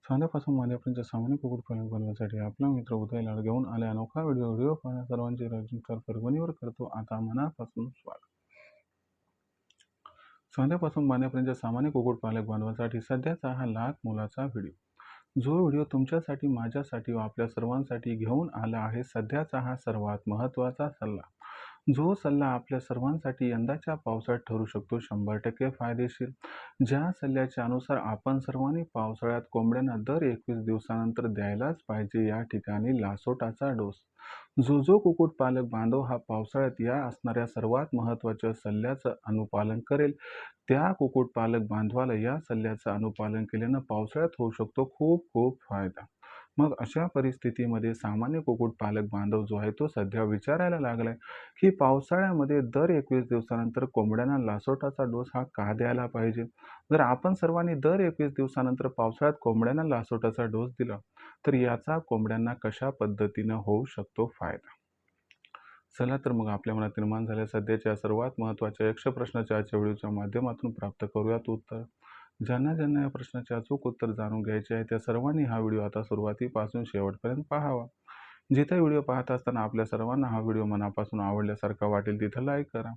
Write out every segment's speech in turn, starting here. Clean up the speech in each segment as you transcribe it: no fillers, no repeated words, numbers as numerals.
सोन्यापासून मांद्यापर्यंत सामान्य कुक्कुटपालन बनवण्यासाठी आपला मित्र उदय लाड घेऊन आले अनोखा व्हिडिओ पाहण्या सर्वांचे रजिस्टर परभणीवर करतो आता मनापासून स्वागत. सोन्यापासून मांद्यापर्यंत सामान्य कुक्कुटपालक बनवण्यासाठी सध्याचा हा लाख मोलाचा व्हिडिओ. जो व्हिडिओ तुमच्यासाठी, माझ्यासाठी व आपल्या सर्वांसाठी घेऊन आला आहे सध्याचा हा सर्वात महत्त्वाचा सल्ला. जो सल्ला आपल्या सर्वांसाठी यंदाच्या पावसाळ्यात ठरू शकतो 100% फायदेशीर. ज्या सल्ल्याच्या अनुसार आपण सर्वांनी पावसाळ्यात कोंबड्यांना दर 21 दिवसानंतर द्यायलाच पाहिजे या ठिकाणी लासोटाचा डोस. जो कुक्कुटपालक बांधव हा पावसाळ्यात या असणाऱ्या सर्वात महत्त्वाच्या सल्ल्याचं अनुपालन करेल त्या कुक्कुटपालक बांधवाला या सल्ल्याचं अनुपालन केल्यानं पावसाळ्यात होऊ शकतो खूप खूप फायदा. मग अशा परिस्थितीमध्ये सामान्य कुक्कुटपालक बांधव जो आहे तो सध्या विचारायला लागलाय की पावसाळ्यामध्ये दर 21 दिवसानंतर कोंबड्यांना लासोटाचा डोस हा का द्यायला पाहिजे. जर आपण सर्वांनी दर 21 दिवसानंतर पावसाळ्यात कोंबड्यांना लासोटाचा डोस दिला तर याचा कोंबड्यांना कशा पद्धतीनं होऊ शकतो फायदा. चला तर मग आपल्या मनात निर्माण झालेल्या सध्याच्या सर्वात महत्त्वाच्या 100 प्रश्नाच्या आजच्या व्हिडिओच्या माध्यमातून प्राप्त करूयात उत्तर. ज्यांना या प्रश्नाचे अचूक उत्तर जाणून घ्यायचे आहे त्या सर्वांनी हा व्हिडिओ आता सुरुवातीपासून शेवटपर्यंत पाहावा. जिथे व्हिडिओ पाहत असताना आपल्या सर्वांना हा व्हिडिओ मनापासून आवडल्यासारखा वाटेल तिथं लाईक करा.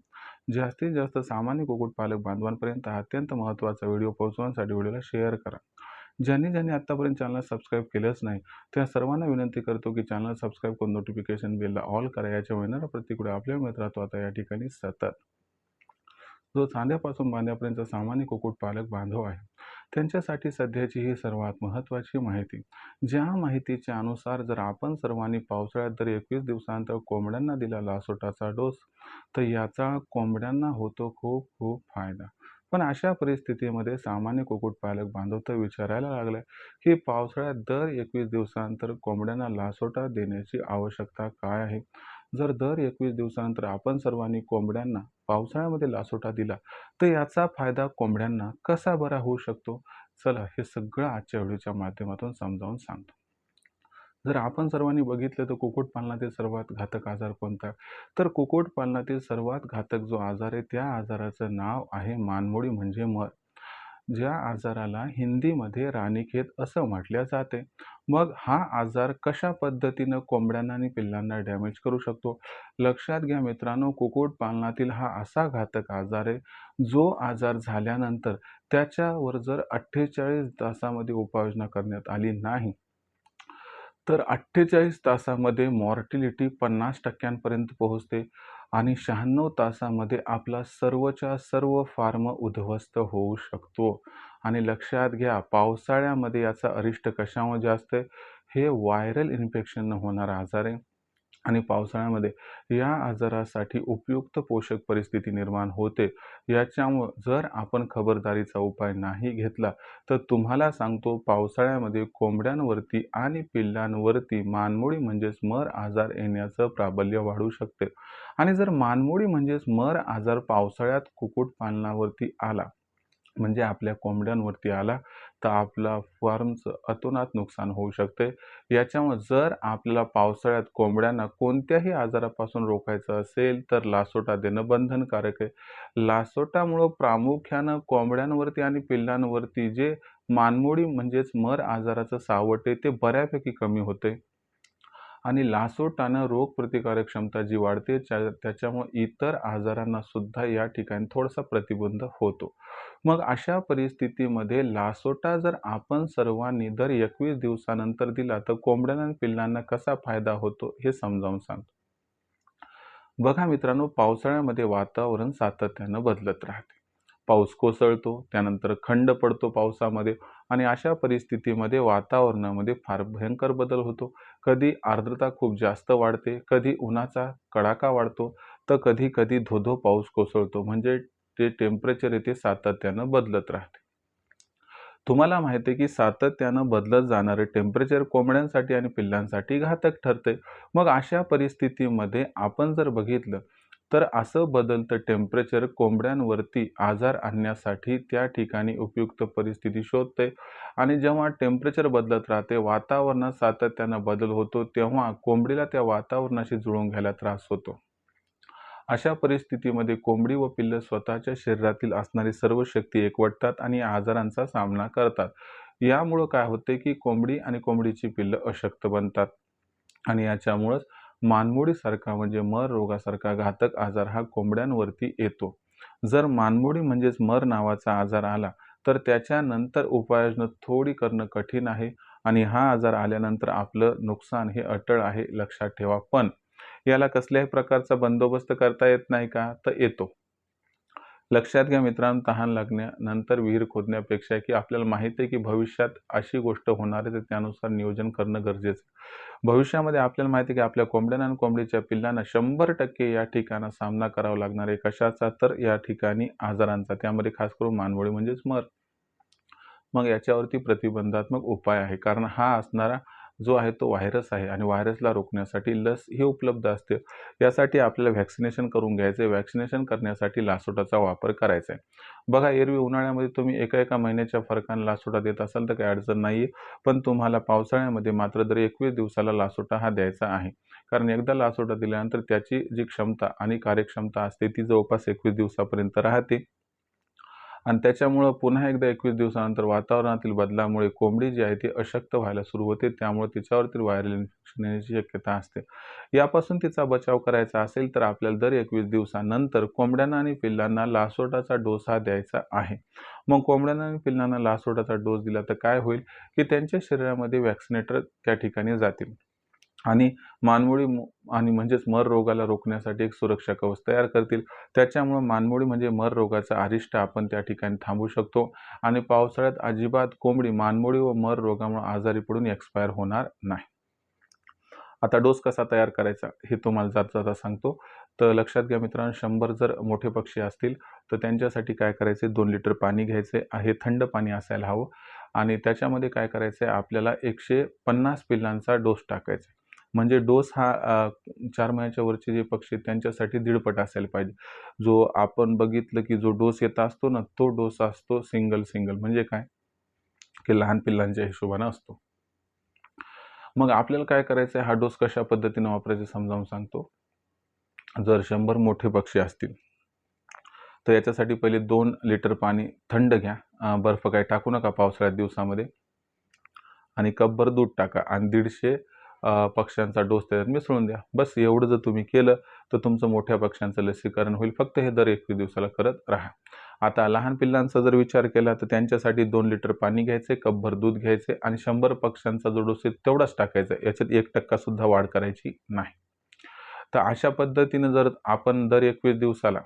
जास्तीत जास्त सामान्य कुक्कुटपालक बांधवांपर्यंत हा अत्यंत महत्त्वाचा व्हिडिओ पोहोचवण्यासाठी व्हिडिओला शेअर करा. ज्यांनी आत्तापर्यंत चॅनल सबस्क्राईब केलंच नाही त्या सर्वांना विनंती करतो की चॅनल सबस्क्राईब करून नोटिफिकेशन बेलला ऑल करा. याच्या मिळणारा प्रतिक्रिया आपल्या मिळत राहतो आता या ठिकाणी सतत. जो चांद्यापासून बांध्यापर्यंत सामान्य कुक्कुटपालक बांधव आहे त्यांच्यासाठी सध्याची ही सर्वात महत्त्वाची माहिती. ज्या माहितीच्या अनुसार जर आपण सर्वांनी पावसाळ्यात दर 21 दिवसानंतर कोंबड्यांना दिला लासोटाचा डोस तर याचा कोंबड्यांना होतो खूप खूप फायदा. पण अशा परिस्थितीमध्ये सामान्य कुक्कुटपालक बांधव तर विचारायला लागलाय की पावसाळ्यात दर 21 दिवसानंतर कोंबड्यांना लासोटा देण्याची आवश्यकता काय आहे. जर दर 21 दिवसानंतर आपण सर्वांनी कोंबड्यांना पावसाळ्यामध्ये लासोटा दिला तर याचा फायदा कोंबड्यांना कसा बरा होऊ शकतो. चला हे सगळं आजच्या व्हिडिओच्या माध्यमातून समजावून सांगतो. जर आपण सर्वांनी बघितलं तर कुक्कुटपालनातील सर्वात घातक आजार कोणता. तर कुक्कुटपालनातील सर्वात घातक जो आजार आहे त्या आजाराचं नाव आहे मानमोडी म्हणजे मर. ज्या आजाराला हिंदीमध्ये राणीखेत असं म्हटल्या जाते. मग हा आजार कशा पद्धतीनं कोंबड्यांना आणि पिल्लांना डॅमेज करू शकतो. लक्षात घ्या मित्रांनो, कुक्कुटपालनातील हा असा घातक आजार आहे जो आजार झाल्यानंतर त्याच्यावर जर 48 तासामध्ये उपाययोजना करण्यात आली नाही तर 48 तासामध्ये मॉर्टिलिटी 50% पोहोचते आणि 96 तासामध्ये आपला सर्वच्या सर्व फार्म उद्ध्वस्त होऊ शकतो. आणि लक्षात घ्या पावसाळ्यामध्ये याचा अरिष्ट कशामुळे जास्त आहे. हे व्हायरल इन्फेक्शन होणारा आजार आहे आणि पावसाळ्यामध्ये या आजारासाठी उपयुक्त पोषक परिस्थिती निर्माण होते. याच्यामुळं जर आपण खबरदारीचा उपाय नाही घेतला तर तुम्हाला सांगतो पावसाळ्यामध्ये कोंबड्यांवरती आणि पिल्लांवरती मानमोडी म्हणजेच मर आजार येण्याचं प्राबल्य वाढू शकते. आणि जर मानमोडी म्हणजेच मर आजार पावसाळ्यात कुक्कुटपालनावरती आला म्हणजे आपल्या कोंबड्यांवरती आला तर आपला फार्मचं अतोनात नुकसान होऊ शकते. याच्यामुळे जर आपल्याला पावसाळ्यात कोंबड्यांना कोणत्याही आजारापासून रोखायचं असेल तर लासोटा देणं बंधनकारक आहे. लासोटामुळं प्रामुख्यानं कोंबड्यांवरती आणि पिल्लांवरती जे मानमोडी म्हणजेच मर आजाराचं सावट आहे ते बऱ्यापैकी कमी होते आणि लासोटानं रोगप्रतिकारक क्षमता जी वाढते त्याच्यामुळे इतर आजारांना सुद्धा या ठिकाणी थोडासा प्रतिबंध होतो. मग अशा परिस्थितीमध्ये लासोटा जर आपण सर्वांनी दर 21 दिवसानंतर दिला तर कोंबड्यांना आणि पिल्लांना कसा फायदा होतो हे समजावून सांगतो. बघा मित्रांनो, पावसाळ्यामध्ये वातावरण सातत्यानं बदलत राहते. पाऊस कोसळतो, त्यानंतर खंड पडतो पावसामध्ये आणि अशा परिस्थितीमध्ये वातावरणामध्ये फार भयंकर बदल होतो. कधी आर्द्रता खूप जास्त वाढते, कधी उन्हाचा कडाका वाढतो तर कधी कधी धो पाऊस कोसळतो. म्हणजे ते टेम्परेचर आहे ते सातत्यानं बदलत राहते. तुम्हाला माहिती आहे की सातत्यानं बदलत जाणारे टेम्परेचर कोंबड्यांसाठी आणि पिल्लांसाठी घातक ठरते. मग अशा परिस्थितीमध्ये आपण जर बघितलं तर असं बदलतं टेम्परेचर कोंबड्यांवरती आजार आणण्यासाठी त्या ठिकाणी उपयुक्त परिस्थिती शोधते. आणि जेव्हा टेम्परेचर बदलत राहते, वातावरणात सातत्यानं बदल होतो तेव्हा कोंबडीला त्या वातावरणाशी जुळवून घ्यायला त्रास होतो. अशा परिस्थितीमध्ये कोंबडी व पिल्लं स्वतःच्या शरीरातील असणारी सर्व शक्ती एकवटतात आणि आजारांचा सामना करतात. यामुळं काय होते की कोंबडी आणि कोंबडीची पिल्लं अशक्त बनतात आणि याच्यामुळंच मानमोडीसारखा म्हणजे मर रोगासारखा घातक आजार हा कोंबड्यांवरती येतो. जर मानमोडी म्हणजेच मर नावाचा आजार आला, तर त्याच्यानंतर उपाययोजना थोडी करणं कठीण आहे आणि हा आजार आल्यानंतर आपलं नुकसान हे अटळ आहे, लक्षात ठेवा. पण याला कसल्याही प्रकारचा बंदोबस्त करता येत नाही का? तर येतो. लक्षात घ्या मित्रांनो, तहान लागल्यानंतर विहीर खोदण्यापेक्षा की आपल्याला माहिती आहे की भविष्यात अशी गोष्ट होणार आहे, तर त्यानुसार नियोजन करणं गरजेचं आहे. भविष्यामध्ये आपल्याला माहिती आहे की आपल्या कोंबड्यांना आणि कोंबडीच्या पिल्लांना 100% या ठिकाणी सामना करावा लागणार आहे. कशाचा? तर या ठिकाणी आजारांचा. त्यामध्ये खास करून मानमोडी म्हणजेच मर. मग याच्यावरती प्रतिबंधात्मक उपाय आहे. कारण हा असणारा जो आहे तो व्हायरस आहे आणि व्हायरसला रोखण्यासाठी लस ही उपलब्ध असते. यासाठी आपल्याला व्हॅक्सिनेशन करून घ्यायचं आहे. व्हॅक्सिनेशन करण्यासाठी लासोटाचा वापर करायचा आहे. बघा एरवी उन्हाळ्यामध्ये तुम्ही एका महिन्याच्या फरकाने लासोटा देत असाल तर काही अडचण नाही आहे. पण तुम्हाला पावसाळ्यामध्ये मात्र दर 21 दिवसाला लासोटा हा द्यायचा आहे. कारण एकदा लासोटा दिल्यानंतर त्याची जी क्षमता आणि कार्यक्षमता असते ती जवळपास 21 दिवसापर्यंत राहते. आणि त्याच्यामुळं पुन्हा एकदा 21 दिवसानंतर वातावरणातील बदलामुळे कोंबडी जी आहे ती अशक्त व्हायला सुरू होते. त्यामुळे तिच्यावरती व्हायरल इन्फेक्शन येण्याची शक्यता असते. यापासून तिचा बचाव करायचा असेल तर आपल्याला दर 21 दिवसानंतर कोंबड्यांना आणि पिल्लांना लासोटाचा डोस हा द्यायचा आहे. मग कोंबड्यांना आणि पिल्लांना लासोटाचा डोस दिला तर काय होईल, की त्यांच्या शरीरामध्ये वॅक्सिनेटर त्या ठिकाणी जातील. आणि मानमोडी आणि म्हणजेच मर रोगाला रोखण्यासाठी एक सुरक्षा कवच तयार करतील. त्याच्यामुळं मानमोडी म्हणजे मर रोगाचा अरिष्ट आपण त्या ठिकाणी थांबवू शकतो आणि पावसाळ्यात अजिबात कोंबडी मानमोडी व मर रोगामुळे आजारी पडून एक्सपायर होणार नाही. आता डोस कसा तयार करायचा हे तुम्हाला जाता सांगतो. तर लक्षात घ्या मित्रांनो, 100 जर मोठे पक्षी असतील तर त्यांच्यासाठी काय करायचे, 2 लिटर पाणी घ्यायचे आहे. थंड पाणी असायला हवं आणि त्याच्यामध्ये काय करायचं आहे, आपल्याला 150 पिल्लांचा डोस टाकायचा. म्हणजे डोस हा 4 महिन्याच्या वरचे जे पक्षी आहेत त्यांच्यासाठी दीडपट असायला पाहिजे. जो आपण बघितलं की जो डोस येत असतो ना, तो डोस असतो सिंगल म्हणजे काय, की लहान पिल्लांच्या हिशोबाने असतो. मग आपल्याला काय करायचं आहे, हा डोस कशा पद्धतीने वापरायचा समजावून सांगतो. जर 100 मोठे पक्षी असतील, तर याच्यासाठी पहिले 2 लिटर पाणी थंड घ्या. बर्फ काही टाकू नका पावसाळ्यात दिवसामध्ये आणि कपभर दूध टाका आणि 150 पक्ष्यांचा डोस त्याच्यात मिसळून द्या. बस एवढं जर तुम्ही केलं, तर तुमचं मोठ्या पक्ष्यांचं लसीकरण होईल. फक्त हे दर 21 दिवसाला करत राहा. आता लहान पिल्लांचा जर विचार केला, तर त्यांच्यासाठी 2 लिटर पाणी घ्यायचे, कपभर दूध घ्यायचे आणि 100 पक्ष्यांचा जो डोस आहे तेवढाच टाकायचा. याच्यात 1% सुद्धा वाढ करायची नाही. तर अशा पद्धतीने जर आपण दर 21 दिवसाला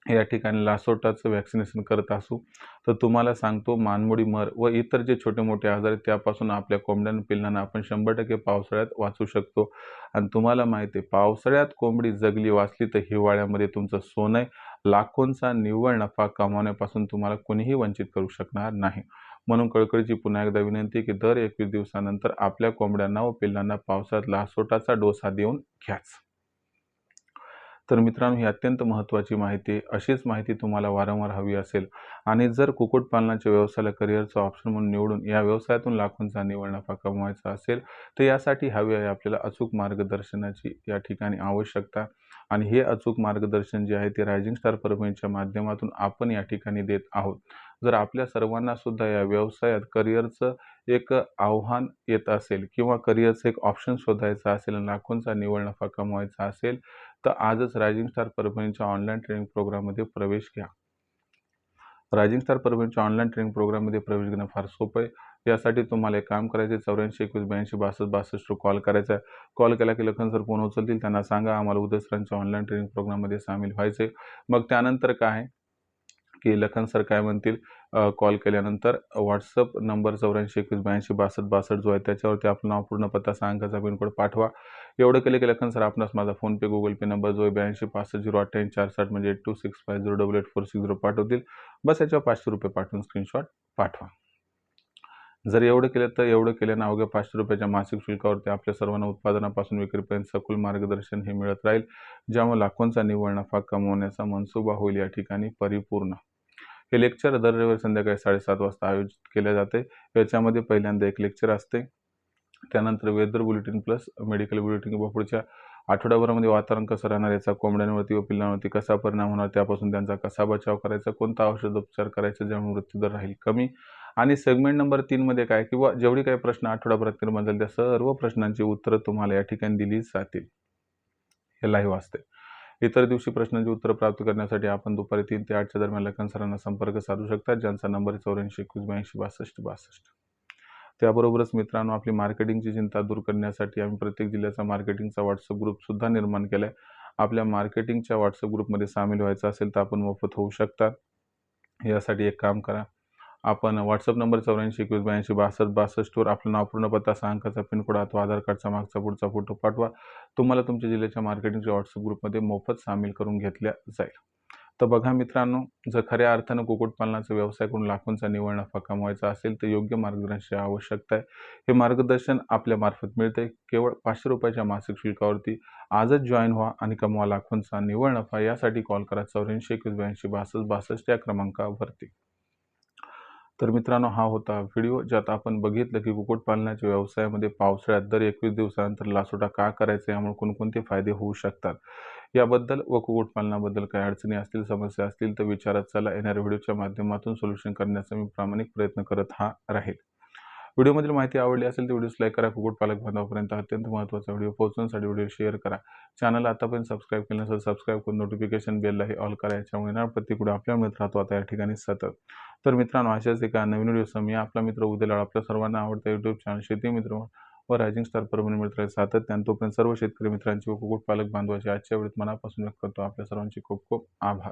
या ठिकाणी लासोटाचं व्हॅक्सिनेशन करत असू, तर तुम्हाला सांगतो मानमोडी मर व इतर जे छोटे-मोठे आजार आहेत त्यापासून आपल्या कोंबड्या पिल्लांना आपण 100% पावसाळ्यात वाचवू शकतो. आणि तुम्हाला माहिती आहे पावसाळ्यात कोंबडी जगली वाचली तर हिवाळ्यामध्ये तुमचं सोनं आहे. लाखोंचा निव्वळ नफा कमावण्यापासून तुम्हाला कोणीही वंचित करू शकणार नाही. म्हणून कळकळीची पुन्हा एकदा विनंती की दर 21 दिवसानंतर आपल्या कोंबड्यांना व पिल्लांना पावसाळ्यात लासोटाचा डोस हा देऊन घ्याच. तर मित्रांनो, ही अत्यंत महत्त्वाची माहिती आहे. अशीच माहिती तुम्हाला वारंवार हवी असेल आणि जर कुक्कुटपालनाच्या व्यवसायाला करिअरचा ऑप्शन म्हणून निवडून या व्यवसायातून लाखोंचा निव्वळ नफा कमवायचा असेल, तर यासाठी हवी आहे आपल्याला अचूक मार्गदर्शनाची या ठिकाणी आवश्यकता. आणि हे अचूक मार्गदर्शन जे आहे ते रायझिंग स्टार परभणीच्या माध्यमातून आपण या ठिकाणी देत आहोत. जर आपल्या सर्वांना सुद्धा या व्यवसायात करिअरचं एक आव्हान येत असेल किंवा करिअरचं एक ऑप्शन शोधायचा असेल आणि लाखोंचा निव्वळ नफा कमवायचा असेल, तर आजच रायझिंग स्टार परभणीच्या ऑनलाईन ट्रेनिंग प्रोग्राममध्ये प्रवेश घ्या. रायझिंग स्टार परभणीच्या ऑनलाईन ट्रेनिंग प्रोग्राममध्ये प्रवेश घेणं फार सोपं आहे. यासाठी तुम्हाला एक काम करायचं आहे, 84 21 82 62 62 कॉल करायचा आहे. कॉल केला की लखन सर फोन उचलतील. त्यांना सांगा आम्हाला उदय सरांच्या ऑनलाईन ट्रेनिंग प्रोग्राममध्ये सामील व्हायचं आहे. मग त्यानंतर काय आहे, की लखन सर काय म्हणतील, कॉल केल्यानंतर WhatsApp नंबर 84 21 82 62 62 जो आहे त्याच्यावरती आपलं नाव, पूर्ण पत्ता, 6 अंकाचा पिनकोड पाठवा. एवढं केलं की लखन सर आपणास माझा फोनपे, गुगल पे नंबर जो आहे 82 65 088 460 म्हणजे 8265088460 पाठवतील. बस याच्यावर ₹500 पाठवून स्क्रीनशॉट पाठवा. जर एवढं केलं तर एवढं केल्यानं अवघ्या ₹500च्या मासिक शुल्कावरती आपल्या सर्वांना उत्पादनापासून विक्रीपर्यंत सखोल मार्गदर्शन हे मिळत राहील, ज्यामुळे लाखोंचा निव्वळ नफा कमवण्याचा मनसुबा होईल या ठिकाणी परिपूर्ण. हे लेक्चर दर रविवारी संध्याकाळी 7:30 वाजता आयोजित केले जाते. याच्यामध्ये पहिल्यांदा एक लेक्चर असते, त्यानंतर weather bulletin plus medical bulletin किंवा पुढच्या आठवड्याभरामध्ये वातावरण कसं राहणार, याचा कोंबड्यांवरती व पिल्लांवरती कसा परिणाम होणार, त्यापासून त्यांचा कसा बचाव करायचा, कोणता औषधोपचार करायचा ज्यामुळे मृत्यूदर राहील कमी आणि सेगमेंट नंबर 3मध्ये काय किंवा जेवढी काही प्रश्न आठवड्याभरात निर्माण झाले त्या सर्व प्रश्नांची उत्तरं तुम्हाला या ठिकाणी दिली जातील. हे लाईव्ह असते. इतर दिवशी प्रश्नांची उत्तरं प्राप्त करण्यासाठी आपण दुपारी 3 ते 8च्या दरम्यान लखन सरांना संपर्क साधू शकता, ज्यांचा नंबर आहे 84 21 82 62. त्याबरोबरच मित्रांनो, आपली मार्केटिंगची चिंता दूर करण्यासाठी आम्ही प्रत्येक जिल्ह्याचा मार्केटिंगचा व्हॉट्सअप ग्रुपसुद्धा निर्माण केला आहे. आपल्या मार्केटिंगच्या व्हॉट्सअप ग्रुपमध्ये सामील व्हायचं असेल तर आपण मोफत होऊ शकता. यासाठी एक काम करा, आपण व्हॉट्सअप नंबर 84 21 82 62 वर आपलं नाव, पूर्ण पत्ता, 6 अंकाचा पिनकोड अथवा आधार कार्डचा मागचा पुढचा फोटो पाठवा. तुम्हाला तुमच्या जिल्ह्याच्या मार्केटिंगच्या व्हॉट्सअप ग्रुपमध्ये मोफत सामील करून घेतल्या जाईल. तर बघा मित्रांनो, जर खऱ्या अर्थानं कुक्कुटपालनाचा व्यवसाय करून लाखोंचा निव्वळ नफा कमवायचा असेल तर योग्य मार्गदर्शनाची आवश्यकता आहे. हे मार्गदर्शन आपल्या मार्फत मिळते. केवळ ₹500च्या मासिक शुल्कावरती आजच जॉईन व्हा आणि कमवा लाखोंचा निव्वळ नफा. यासाठी कॉल करा 84 21 82 62 62 या क्रमांकावरती. तर मित्रांनो, हा होता व्हिडिओ ज्यात आपण बघितलं की कुक्कुटपालनाच्या व्यवसायामध्ये पावसाळ्यात दर 21 दिवसानंतर लासोटा का करायचा, यामुळे कोणकोणते फायदे होऊ शकतात याबद्दल व कुक्कुटपालनाबद्दल काही अडचणी असतील, समस्या असतील तर विचारत चला. येणाऱ्या व्हिडिओच्या माध्यमातून सोल्युशन करण्याचा मी प्रामाणिक प्रयत्न करत राहील. व्हिडिओमधील माहिती आवडली असेल तर व्हिडिओस लाईक करा. कुक्कुटपालक बांधवापर्यंत अत्यंत महत्त्वाचा व्हिडिओ पोहोचवण्यासाठी व्हिडिओ शेअर करा. चॅनल आतापर्यंत सबस्क्राईब केलं नसेल सबस्क्राईब करून नोटिफिकेशन बेललाही ऑल करा. याच्यामुळे येणार प्रत्येक आपल्या मित्र राहतो आता या ठिकाणी सतत. तर मित्रांनो, अशाच एका नवीन व्हिडिओसह मी आपला मित्र उद्या आपल्या सर्वांना आवडता यूट्यूब चॅनल शेती मित्र व रायझिंग स्टार परभणी मित्र सातत्याने. तोपर्यंत सर्व शेतकरी मित्रांची व कुक्कुटपालक बांधवाची आजच्या वेळेत मनापासून व्यक्त करतो आपल्या सर्वांचे खूप खूप आभार.